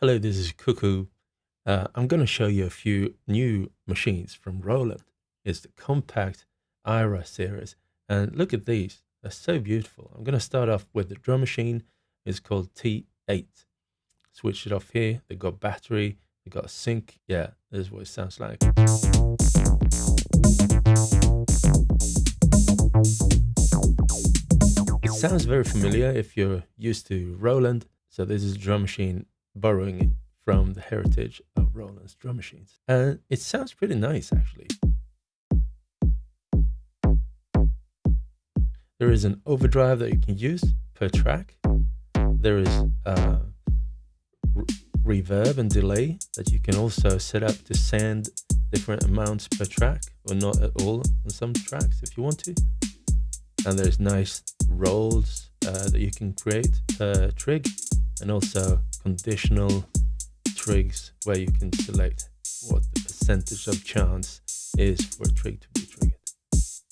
Hello, this is Cuckoo. I'm going to show you a few new machines from Roland. It's the Compact Aira series. And look at these. They're so beautiful. I'm going to start off with the drum machine. It's called T8. Switch it off here. They got battery. They got a sync. Yeah, this is what it sounds like. It sounds very familiar if you're used to Roland. So this is a drum machine borrowing it from the heritage of Roland's drum machines. And it sounds pretty nice, actually. There is an overdrive that you can use per track. There is reverb and delay that you can also set up to send different amounts per track, or not at all on some tracks if you want to. And there's nice rolls that you can create per trig, and also conditional trigs where you can select what the percentage of chance is for a trig to be triggered. It's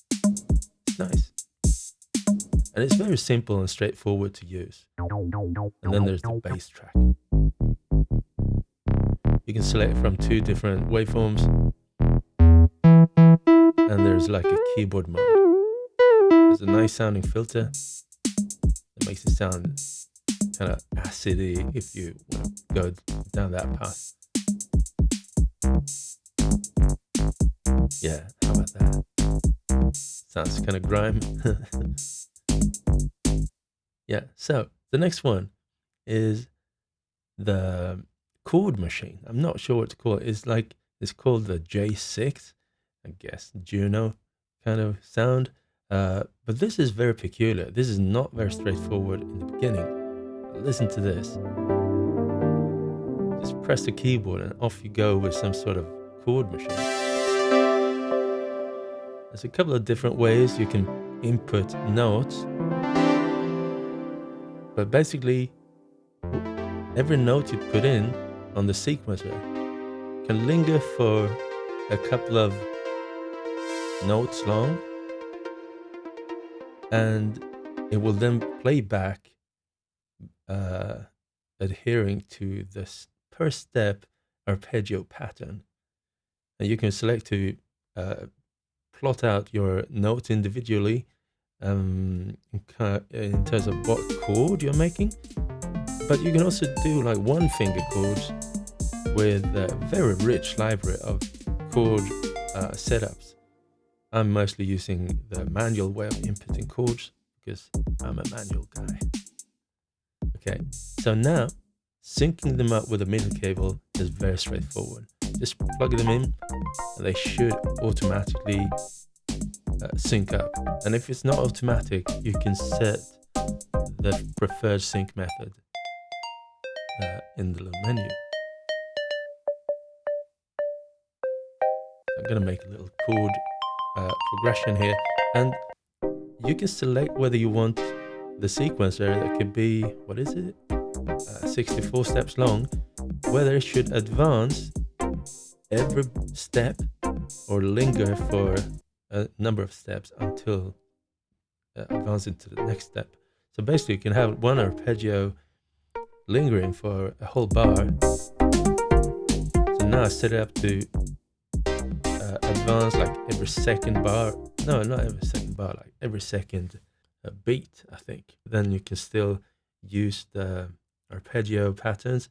nice. And it's very simple and straightforward to use. And then there's the bass track. You can select from two different waveforms. And there's like a keyboard mode. There's a nice sounding filter that makes it sound kind of acidy if you want to go down that path. Yeah, how about that? Sounds kind of grime. Yeah, so the next one is the Chord Machine. I'm not sure what to call it. It's called the J6, I guess, Juno kind of sound. But this is very peculiar. This is not very straightforward in the beginning. Listen to this. Just press the keyboard and off you go with some sort of chord machine. There's a couple of different ways you can input notes. But basically, every note you put in on the sequencer can linger for a couple of notes long, and it will then play back adhering to this per step arpeggio pattern. And you can select to plot out your notes individually in terms of what chord you're making. But you can also do like one finger chords with a very rich library of chord setups. I'm mostly using the manual way of inputting chords because I'm a manual guy. Okay, so now syncing them up with a MIDI cable is very straightforward. Just plug them in and they should automatically sync up. And if it's not automatic, you can set the preferred sync method in the little menu. I'm going to make a little chord progression here, and you can select whether you want the sequencer that could be, 64 steps long, whether it should advance every step or linger for a number of steps until advancing to the next step. So basically you can have one arpeggio lingering for a whole bar. So now I set it up to advance like every second bar. No, not every second bar, like every second beat, I think. Then you can still use the arpeggio patterns.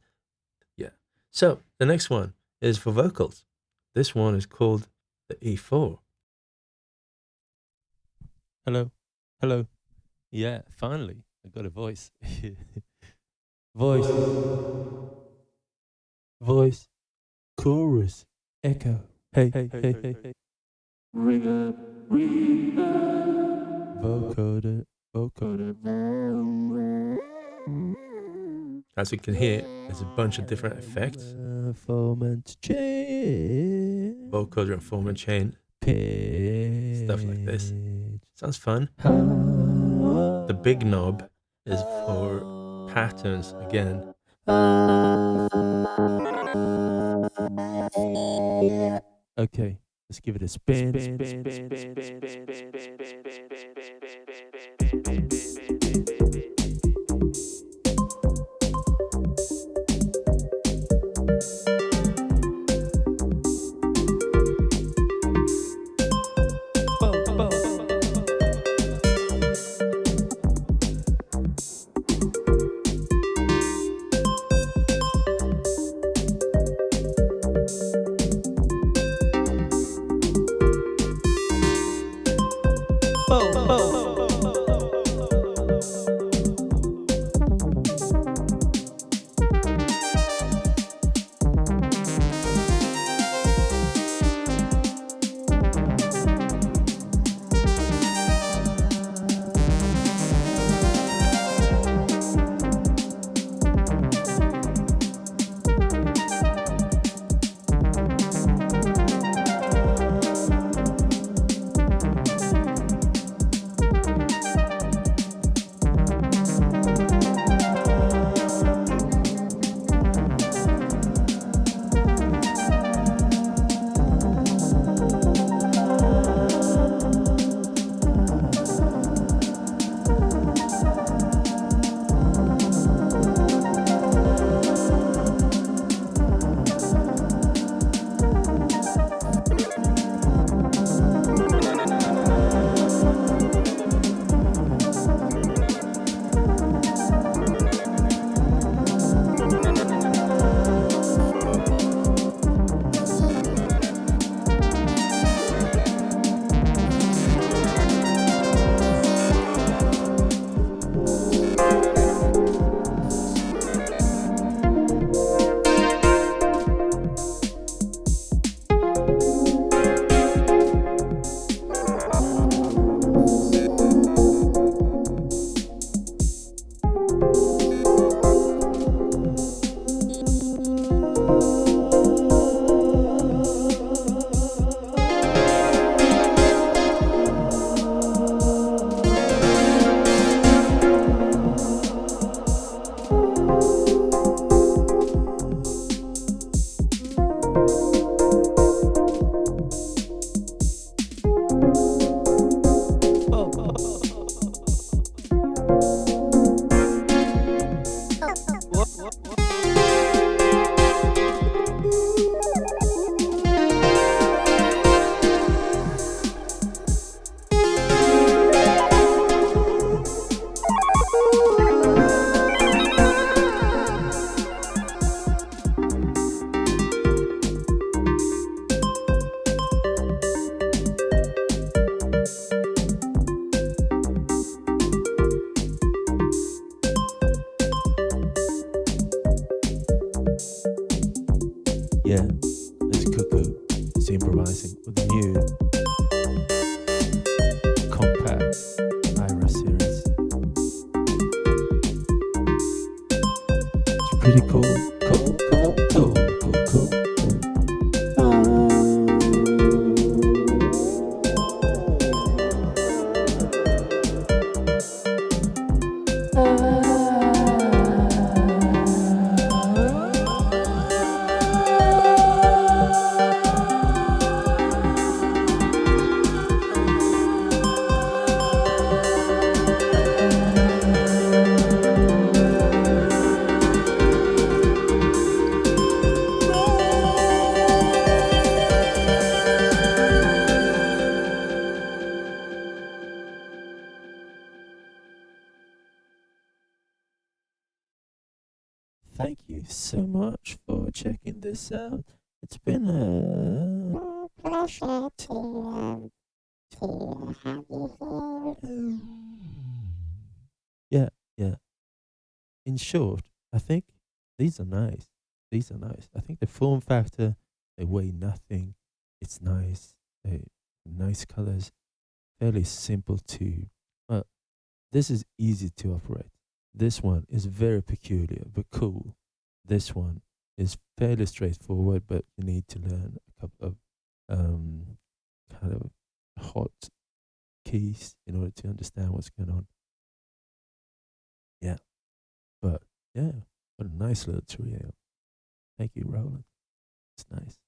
Yeah. So the next one is for vocals. This one is called the E4. Hello. Hello. Yeah, finally, I got a voice. Voice. Chorus. Echo. Hey. Reverb. Vocoder. As you can hear, there's a bunch of different effects. Formant chain. Vocoder and formant chain. Stuff like this. Sounds fun. The big knob is for patterns again. Okay, let's give it a spin. Yeah, it's Cuckoo. It's improvising with the new compact Aira series. It's pretty cool. Cool, cool, cool, cool, cool. Thank you so much for checking this out. It's been a pleasure to have you here. Yeah, yeah. In short, I think these are nice. These are nice. I think the form factor, they weigh nothing. It's nice. Nice colors. Fairly simple too. But this is easy to operate. This one is very peculiar but cool. This one is fairly straightforward, but you need to learn a couple of kind of hot keys in order to understand what's going on. Yeah, but yeah, what a nice little trio. Thank you, Roland. It's nice.